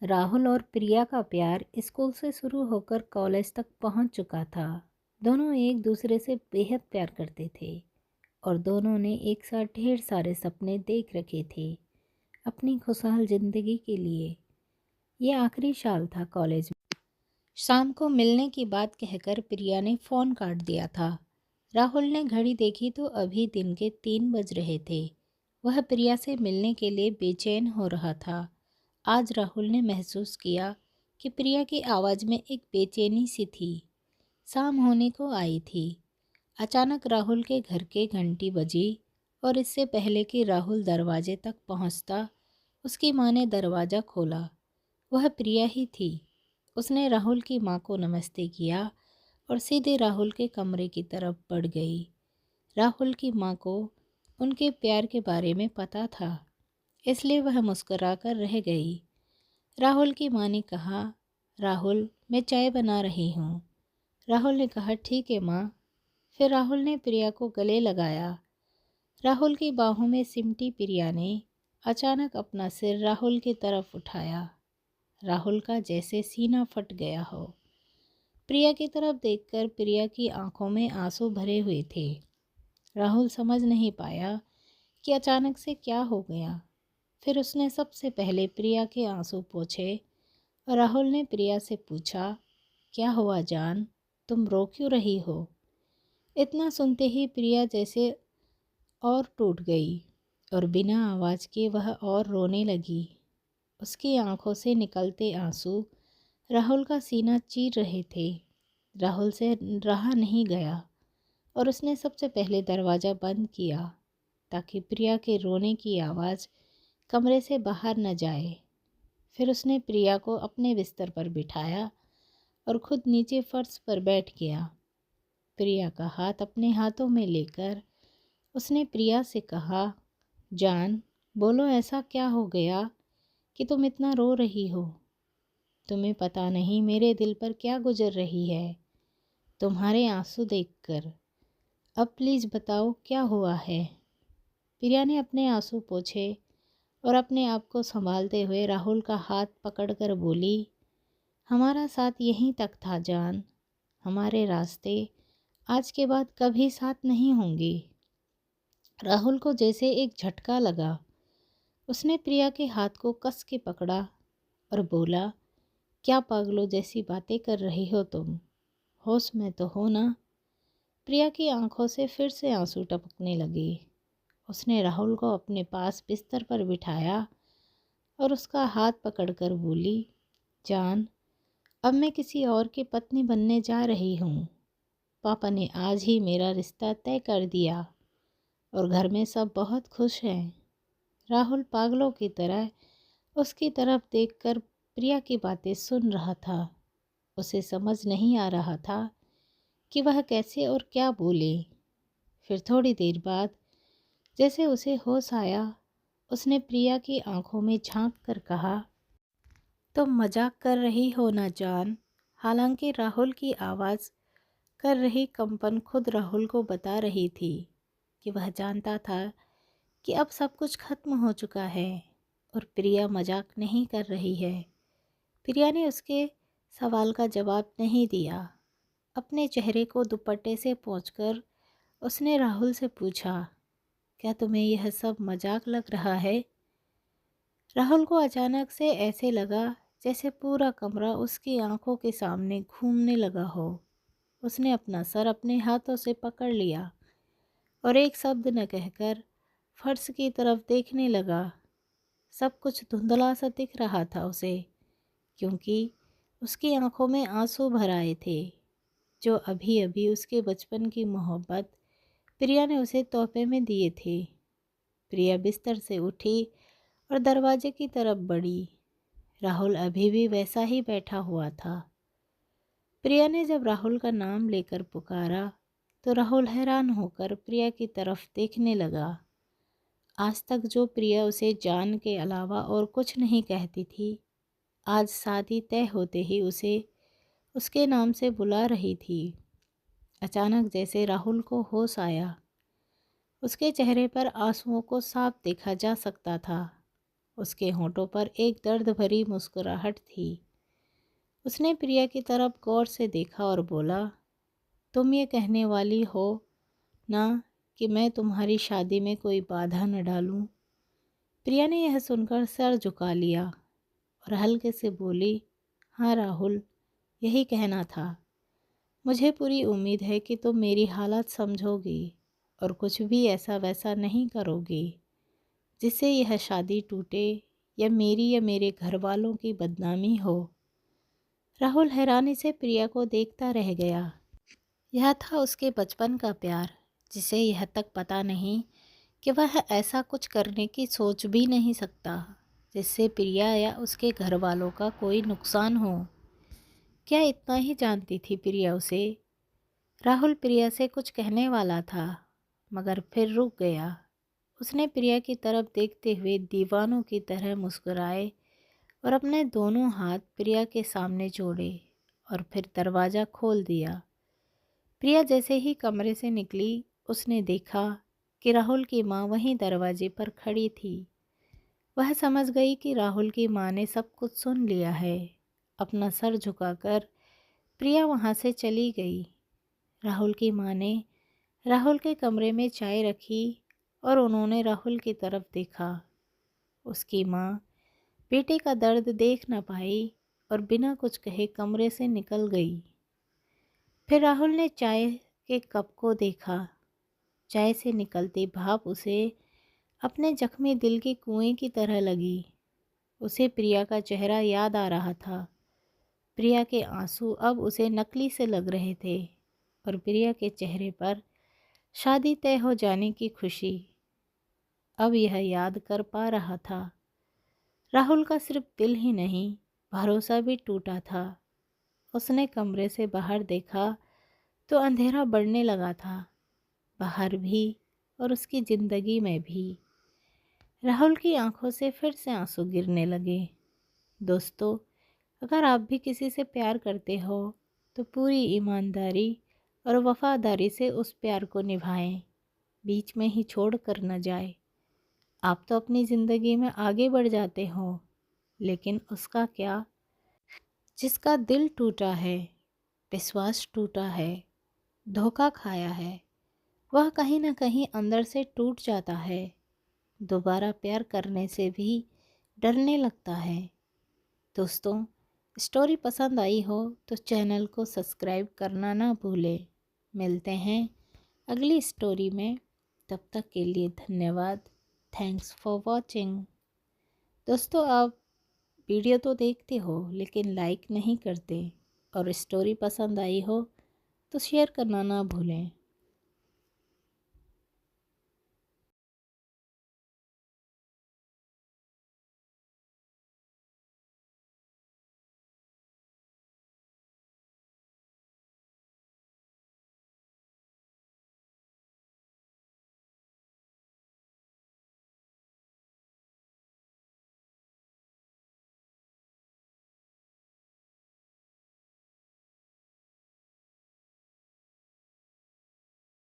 राहुल और प्रिया का प्यार स्कूल से शुरू होकर कॉलेज तक पहुंच चुका था। दोनों एक दूसरे से बेहद प्यार करते थे और दोनों ने एक साथ ढेर सारे सपने देख रखे थे अपनी खुशहाल जिंदगी के लिए। ये आखिरी साल था कॉलेज में। शाम को मिलने की बात कहकर प्रिया ने फ़ोन काट दिया था। राहुल ने घड़ी देखी तो अभी दिन के 3 बज रहे थे। वह प्रिया से मिलने के लिए बेचैन हो रहा था। आज राहुल ने महसूस किया कि प्रिया की आवाज़ में एक बेचैनी सी थी। शाम होने को आई थी। अचानक राहुल के घर के घंटी बजी और इससे पहले कि राहुल दरवाजे तक पहुंचता, उसकी माँ ने दरवाज़ा खोला। वह प्रिया ही थी। उसने राहुल की माँ को नमस्ते किया और सीधे राहुल के कमरे की तरफ बढ़ गई। राहुल की माँ को उनके प्यार के बारे में पता था, इसलिए वह मुस्कुराकर रह गई। राहुल की माँ ने कहा, राहुल, मैं चाय बना रही हूँ। राहुल ने कहा, ठीक है माँ। फिर राहुल ने प्रिया को गले लगाया। राहुल की बाहों में सिमटी प्रिया ने अचानक अपना सिर राहुल की तरफ उठाया। राहुल का जैसे सीना फट गया हो। प्रिया की तरफ देखकर प्रिया की आंखों में आंसू भरे हुए थे। राहुल समझ नहीं पाया कि अचानक से क्या हो गया। फिर उसने सबसे पहले प्रिया के आंसू पोंछे और राहुल ने प्रिया से पूछा, क्या हुआ जान, तुम रो क्यों रही हो? इतना सुनते ही प्रिया जैसे और टूट गई और बिना आवाज़ के वह और रोने लगी। उसकी आंखों से निकलते आंसू राहुल का सीना चीर रहे थे। राहुल से रहा नहीं गया और उसने सबसे पहले दरवाज़ा बंद किया ताकि प्रिया के रोने की आवाज़ कमरे से बाहर न जाए। फिर उसने प्रिया को अपने बिस्तर पर बिठाया और खुद नीचे फर्श पर बैठ गया। प्रिया का हाथ अपने हाथों में लेकर उसने प्रिया से कहा, जान, बोलो ऐसा क्या हो गया कि तुम इतना रो रही हो? तुम्हें पता नहीं मेरे दिल पर क्या गुजर रही है तुम्हारे आंसू देखकर। अब प्लीज़ बताओ क्या हुआ है? प्रिया ने अपने आंसू पोंछे और अपने आप को संभालते हुए राहुल का हाथ पकड़कर बोली, हमारा साथ यहीं तक था जान। हमारे रास्ते आज के बाद कभी साथ नहीं होंगे। राहुल को जैसे एक झटका लगा। उसने प्रिया के हाथ को कस के पकड़ा और बोला, क्या पागलों जैसी बातें कर रही हो तुम? होश में तो हो ना? प्रिया की आंखों से फिर से आंसू टपकने लगे। उसने राहुल को अपने पास बिस्तर पर बिठाया और उसका हाथ पकड़कर बोली, जान, अब मैं किसी और की पत्नी बनने जा रही हूँ। पापा ने आज ही मेरा रिश्ता तय कर दिया और घर में सब बहुत खुश हैं। राहुल पागलों की तरह उसकी तरफ देखकर प्रिया की बातें सुन रहा था। उसे समझ नहीं आ रहा था कि वह कैसे और क्या बोले। फिर थोड़ी देर बाद जैसे उसे होश आया, उसने प्रिया की आंखों में झांक कर कहा, तुम मजाक कर रही हो ना जान? हालांकि राहुल की आवाज़ कर रही कंपन खुद राहुल को बता रही थी कि वह जानता था कि अब सब कुछ खत्म हो चुका है और प्रिया मजाक नहीं कर रही है। प्रिया ने उसके सवाल का जवाब नहीं दिया। अपने चेहरे को दुपट्टे से पोंछकर उसने राहुल से पूछा, क्या तुम्हें यह सब मजाक लग रहा है? राहुल को अचानक से ऐसे लगा जैसे पूरा कमरा उसकी आंखों के सामने घूमने लगा हो। उसने अपना सर अपने हाथों से पकड़ लिया और एक शब्द न कहकर फर्श की तरफ देखने लगा। सब कुछ धुंधला सा दिख रहा था उसे, क्योंकि उसकी आंखों में आंसू भर आए थे जो अभी अभी उसके बचपन की मोहब्बत प्रिया ने उसे तोहफे में दिए थे। प्रिया बिस्तर से उठी और दरवाजे की तरफ बढ़ी। राहुल अभी भी वैसा ही बैठा हुआ था। प्रिया ने जब राहुल का नाम लेकर पुकारा तो राहुल हैरान होकर प्रिया की तरफ देखने लगा। आज तक जो प्रिया उसे जान के अलावा और कुछ नहीं कहती थी, आज शादी तय होते ही उसे उसके नाम से बुला रही थी। अचानक जैसे राहुल को होश आया, उसके चेहरे पर आंसुओं को साफ देखा जा सकता था। उसके होठों पर एक दर्द भरी मुस्कुराहट थी। उसने प्रिया की तरफ गौर से देखा और बोला, तुम ये कहने वाली हो ना कि मैं तुम्हारी शादी में कोई बाधा न डालूं? प्रिया ने यह सुनकर सर झुका लिया और हल्के से बोली, हाँ राहुल, यही कहना था। मुझे पूरी उम्मीद है कि तुम मेरी हालत समझोगी और कुछ भी ऐसा वैसा नहीं करोगी जिससे यह शादी टूटे या मेरे घर वालों की बदनामी हो। राहुल हैरानी से प्रिया को देखता रह गया। यह था उसके बचपन का प्यार, जिसे यह तक पता नहीं कि वह ऐसा कुछ करने की सोच भी नहीं सकता जिससे प्रिया या उसके घर वालों का कोई नुकसान हो। क्या इतना ही जानती थी प्रिया उसे? राहुल प्रिया से कुछ कहने वाला था, मगर फिर रुक गया। उसने प्रिया की तरफ देखते हुए दीवानों की तरह मुस्कुराए और अपने दोनों हाथ प्रिया के सामने जोड़े और फिर दरवाज़ा खोल दिया। प्रिया जैसे ही कमरे से निकली, उसने देखा कि राहुल की माँ वहीं दरवाजे पर खड़ी थी। वह समझ गई कि राहुल की माँ ने सब कुछ सुन लिया है। अपना सर झुकाकर प्रिया वहाँ से चली गई। राहुल की माँ ने राहुल के कमरे में चाय रखी और उन्होंने राहुल की तरफ देखा। उसकी माँ बेटे का दर्द देख न पाई और बिना कुछ कहे कमरे से निकल गई। फिर राहुल ने चाय के कप को देखा। चाय से निकलती भाप उसे अपने जख्मी दिल के कुएं की तरह लगी। उसे प्रिया का चेहरा याद आ रहा था। प्रिया के आंसू अब उसे नकली से लग रहे थे और प्रिया के चेहरे पर शादी तय हो जाने की खुशी अब यह याद कर पा रहा था। राहुल का सिर्फ दिल ही नहीं, भरोसा भी टूटा था। उसने कमरे से बाहर देखा तो अंधेरा बढ़ने लगा था, बाहर भी और उसकी ज़िंदगी में भी। राहुल की आंखों से फिर से आंसू गिरने लगे। दोस्तों, अगर आप भी किसी से प्यार करते हो तो पूरी ईमानदारी और वफादारी से उस प्यार को निभाएं, बीच में ही छोड़ कर न जाए। आप तो अपनी ज़िंदगी में आगे बढ़ जाते हो, लेकिन उसका क्या, जिसका दिल टूटा है, विश्वास टूटा है, धोखा खाया है, वह कहीं ना कहीं अंदर से टूट जाता है। दोबारा प्यार करने से भी डरने लगता है। दोस्तों, स्टोरी पसंद आई हो तो चैनल को सब्सक्राइब करना ना भूलें। मिलते हैं अगली स्टोरी में, तब तक के लिए धन्यवाद। Thanks for watching. दोस्तों, आप वीडियो तो देखते हो लेकिन लाइक नहीं करते, और स्टोरी पसंद आई हो तो शेयर करना ना भूलें।